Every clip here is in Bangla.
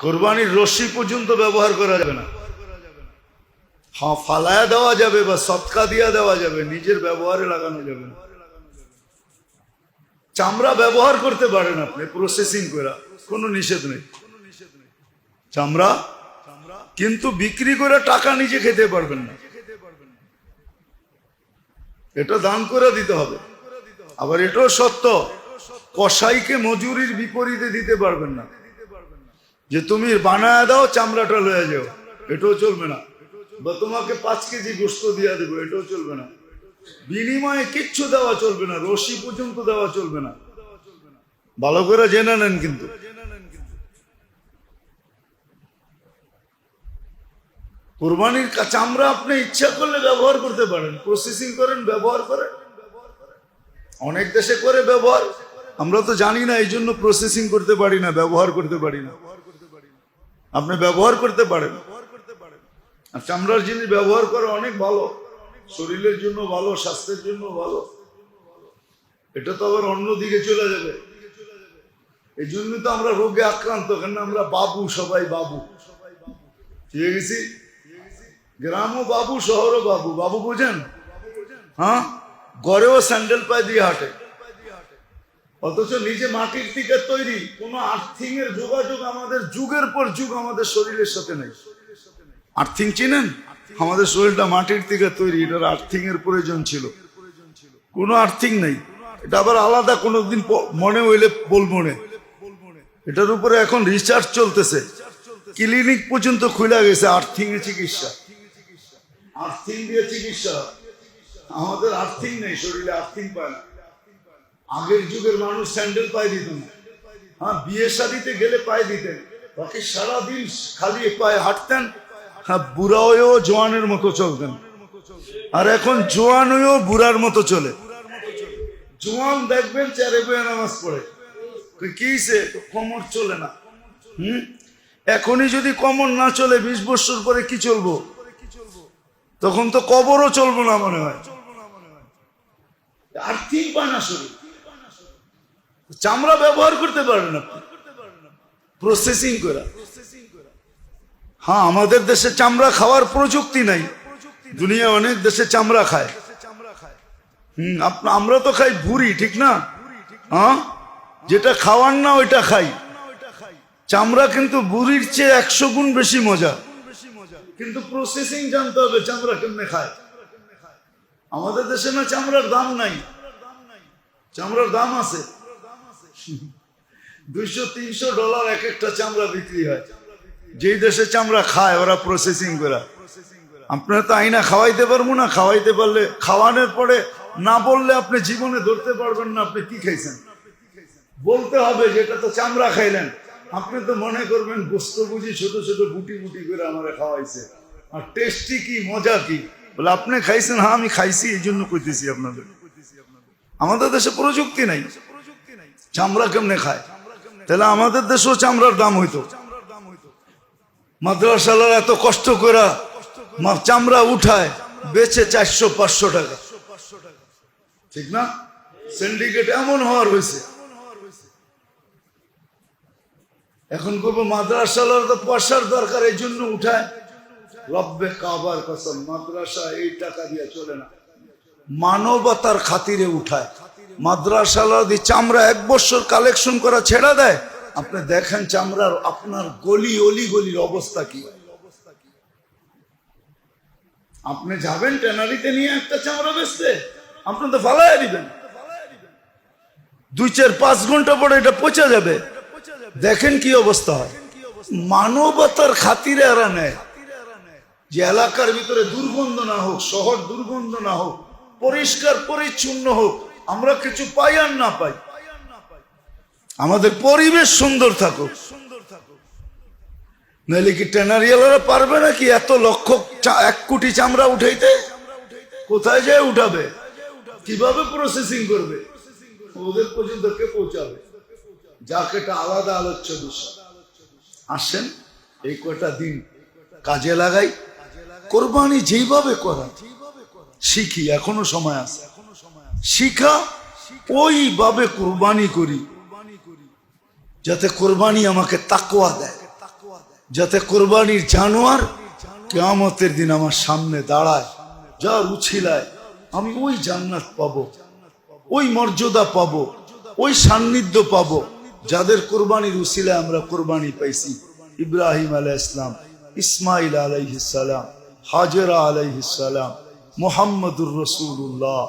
কোরবানির রশি পর্যন্ত ব্যবহার করা যাবে না। হ্যাঁ, ফালায়া দেওয়া যাবে বা সৎকা দিয়া দেওয়া যাবে, নিজের ব্যবহারে লাগানো যাবে না। চামড়া ব্যবহার করতে পারেন আপনি প্রসেসিং করে, কোনো নিষেধ নেই চামড়া, কিন্তু বিক্রি করে টাকা নিজে খেতে পারবেন না, এটা দান করে দিতে হবে। আবার এটাও সত্য, কসাইকে মজুরির বিপরীতে দিতে পারবেন না, যে তুমি বানায় দাও চামড়াটা লয়ে যাও, এটাও চলবে না। বা তোমাকে 5 কেজি গোস্ত দিয়ে দেবো, এটাও চলবে না। বিনিময়ে কিচ্ছু দেওয়া চলবে না, রশি পর্যন্ত দেওয়া চলবে না। ভালো করে জেনে নেন। কিন্তু কুরবানির চামড়া আপনি ইচ্ছা করলে ব্যবহার করতে পারেন, প্রসেসিং করেন, ব্যবহার করেন। অনেক দেশে করে ব্যবহার, আমরা তো জানি না, এই জন্য প্রসেসিং করতে পারি না, ব্যবহার করতে পারি না। আপনি ব্যবহার করতে পারেন। আর চামড়ার জিনিস ব্যবহার করা অনেক ভালো, শরীরের জন্য ভালো, স্বাস্থ্যের জন্য ভালো। এটা তো আবার অন্য দিকে চলে যাবে, এই জন্য তো আমরা রোগে আক্রান্ত। কেন আমরা বাবু, সবাই বাবু ঠিক গেছি। গ্রামও বাবু, শহরও বাবু। বাবু বুঝেন? হ্যাঁ, গড়েও স্যান্ডেল পায়ে দিয়ে হাঁটে, অথচ নিজে মাটির থেকে তৈরি। কোনো আর্থিং এর যোগাযোগ আমাদের যুগের পর যুগ আমাদের শরীরের সাথে নেই। আর্থিং চিনেন? আমাদের শরীরটা মাটির থেকে তৈরি, এটার আর্থিং এর প্রয়োজন ছিল, কোনো আর্থিং নেই। এটা আবার আলাদা, কোনোদিন মনে হইলে বলবো না। এটার উপরে এখন রিসার্চ চলতেছে, ক্লিনিক পর্যন্ত খুলে গেছে আর্থিং এর চিকিৎসা, আর্থিং দিয়ে চিকিৎসা। আমাদের আর্থিং নেই, শরীরে আর্থিং পায় না। আগের যুগের মানুষ স্যান্ডেল পায়ে দিত না। হ্যাঁ, বিয়ে শাদিতে গেলে পায়ে দিতেন, বাকি সারাদিন খালি পায়ে হাঁটতেন। হ্যাঁ, বুড়া হয়েও জোয়ানের মতো চলতেন। আর এখন জোয়ান হয়েও বুড়ার মতো চলে। জোয়ান দেখবেন চারে বয়ে নামাজ পড়ে, কি কোমর চলে না। এখনই যদি কোমর না চলে, 20 বছর পরে কি চলবো? তখন তো কবরও চলবো না মনে হয়। আর্থিক পায় না শরীর। চামড়া ব্যবহার করতে পারবেন আপনি প্রসেসিং করে। হ্যাঁ, আমাদের দেশে চামড়া খাওয়ার প্রযুক্তি নাই, দুনিয়া অনেক দেশে চামড়া খায়। আমরা তো খাই ভুড়ি, ঠিক না? হ্যাঁ, যেটা খাওয়ার না ওইটা খাই। চামড়া কিন্তু ভুড়ির চেয়ে 100 গুণ বেশি মজা, কিন্তু প্রসেসিং জানতে হবে চামড়া কেমনে খায়। আমাদের দেশে না চামড়ার দাম নাই, চামড়ার দাম আছে। $200-300 এক একটা চামড়া বিক্রি হয়। যেই দেশে চামড়া খায় ওরা প্রসেসিং করে। আপনারা তো আইনা খাওয়াইতে পারবো না, খাওয়াইতে পারলে, খাওয়ানোর পরে না বললে আপনি জীবনে ধরতে পারবেন না আপনি কি খাইছেন। বলতে হবে যেটা তো চামড়া খাইলেন। আপনি তো মনে করবেন গোস্ত বুঝি ছোট ছোট বুটি বুটি করে আমার খাওয়াইছে, আর টেস্টি কি, মজা কি। বলে আপনি খাইছেন? হ্যাঁ, আমি খাইছি, এই জন্য কইতেছি আপনাদের। আমাদের দেশে প্রযুক্তি নাই, চামড়া কেমনে খায়। তাহলে আমাদের দেশেও চামড়ার দাম হইতো। মাদ্রাসালার এত কষ্ট করে চামড়া উঠায়, বেচে 400-500 টাকা, ঠিক না? সিন্ডিকেট এমন হওয়ার হয়েছে। এখন করবো মাদ্রাসালার তো পয়সার দরকার, এই জন্য উঠায়। রব্বে কাবার কসম, মাদ্রাসা এই টাকা দিয়ে চলে না, মানবতার খাতিরে উঠায়। মাদ্রাসালার দিয়ে চামড়া 1 বছর কালেকশন করা ছেড়ে দেয়। আপনি দেখেন চামড়ার আপনার গলি অলিগলির অবস্থা কি। আপনি যাবেন ট্যানারিতে নিয়ে একটা চামড়া বেচতে, আপনি তো ফালাইয়া দিবেন। 2-4-5 ঘন্টা পরে এটা পচে যাবে। দেখেন কি অবস্থা হয়। মানবতার খাতিরে এরা নেয় যে এলাকার ভিতরে দুর্গন্ধ না হোক, শহর দুর্গন্ধ না হোক, পরিষ্কার পরিচ্ছন্ন হোক, আমরা কিছু পাই আর না পাই, আমাদের পরিবেশ সুন্দর থাকুক। নাহলে কি ট্যানারিয়ালারা পারবে নাকি এত লক্ষ 1 কোটি চামড়া উঠাইতে? কোথায় যায় উঠাবে? কিভাবে প্রসেসিং করবে? ওদের পর্যন্ত কে পৌঁছাবে? যাকে এটা আলাদা আলোচ্য বিষয়। আসেন এই কটা দিন কাজে লাগাই, কোরবানি যেইভাবে করা শিখি, এখনো সময় আছে। শিখা ওইভাবে কোরবানি করি, যাতে কোরবানি আমাকে তাকওয়া দেয়। যাতে কোরবানির জানোয়ার কিয়ামতের দিন আমার সামনে দাঁড়ায়, যার উছিলায় আমি ওই জান্নাত পাবো, ওই মর্যাদা পাবো, ওই সান্নিধ্য পাবো যাদের কোরবানির উছিলায় আমরা কোরবানি পাইছি। ইব্রাহিম আলাইহিস সালাম, ইসমাইল আলাইহিস সালাম, হাজেরা আলাইহিস সালাম, মুহাম্মদুর রাসূলুল্লাহ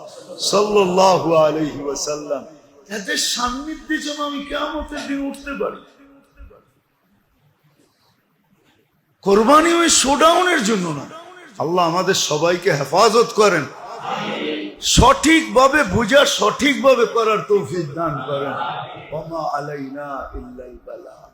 সাল্লাল্লাহু আলাইহি ওয়াসাল্লাম, এদের সান্নিধ্যে যেন আমি কিয়ামতের দিন উঠতে পারি। কোরবানি ওই শোডাউনের জন্য না। আল্লাহ আমাদের সবাইকে হেফাজত করেন, সঠিকভাবে বুঝা সঠিকভাবে করার তৌফিক দান করেন। ওয়া মা আলাইনা ইল্লাল বালাগ।